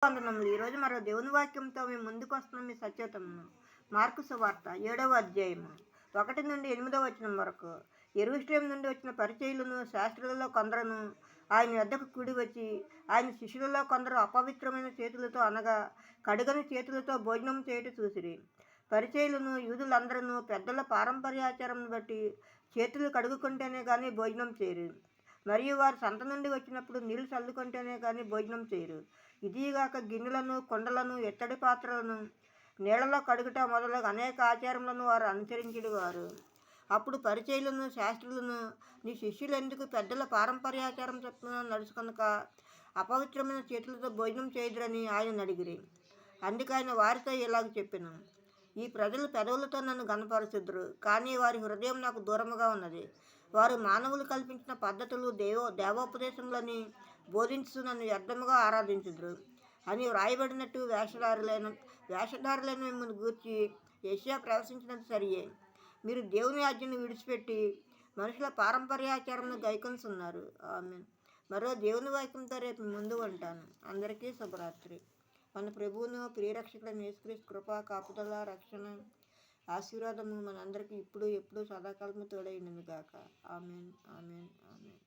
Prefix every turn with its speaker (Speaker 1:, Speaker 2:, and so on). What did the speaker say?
Speaker 1: వందనములు. ఈరోజు మరో దేవుని వాక్యంతో మేము ముందుకు వస్తున్నాం. మీ సచేతము మార్కు సువార్త 7వ అధ్యాయము 1 నుండి 8వ వచనం వరకు. యెరూషలేము నుండి వచ్చిన పరిచయులను శాస్త్రులలో కొందరును ఆయన వద్దకు కూడి వచ్చి ఆయన శిష్యులలో కొందరు అపవిత్రమైన చేతులతో అనగా కడుగని చేతులతో భోజనం చేయటం చూసిరి. పరిచయులను యూదులందరూ పెద్దల పారంపర్యాచారం బట్టి చేతులు కడుగుకుంటేనే కానీ భోజనం చేయరు. మరియు వారు సంత నుండి వచ్చినప్పుడు నీళ్లు చల్లుకుంటేనే కానీ భోజనం చేయరు. ఇదిగాక గిన్నెలను, కుండలను, ఇత్తడి పాత్రలను నీళ్లలో కడుగుట మొదలగు అనేక ఆచారములను వారు అనుసరించేవారు. అప్పుడు పరిచయులను శాస్త్రులను, నీ శిష్యులు ఎందుకు పెద్దల పారంపర్యాచారం చొప్పున నడుచుకొనక అపవిత్రమైన చేతులతో భోజనం చేయుదురని ఆయన అడిగిరి. అందుకు ఆయన వారితో ఇలాగ చెప్పెను, ఈ ప్రజలు పెదవులతో నన్ను గనపరచుదురు, కానీ వారి హృదయం నాకు దూరముగా ఉన్నది. వారు మానవులు కల్పించిన పద్ధతులు దేవోపదేశములని బోధించు నన్ను వ్యర్థముగా ఆరాధించుదురు అని వ్రాయబడినట్టు వేషధారులైన మిమ్మల్ని గూర్చి యెషయా ప్రవచించినది సరియే. మీరు దేవుని ఆజ్ఞను విడిచిపెట్టి మనుషుల పారంపర్యాచారమును గైకొనుచున్నారు. ఆమేన్. మరో దేవుని వాక్యంతో రేపు ముందు ఉంటాను. అందరికీ శుభరాత్రి. మన ప్రభువును ప్రియరక్షకుడైన యేసుక్రీస్తు కృప, కాపుదల, రక్షణ, ఆశీర్వాదము మనందరికీ ఇప్పుడు ఎప్పుడు సదాకాలము తోడైనను గాక. ఆమేన్, ఆమేన్, ఆమేన్.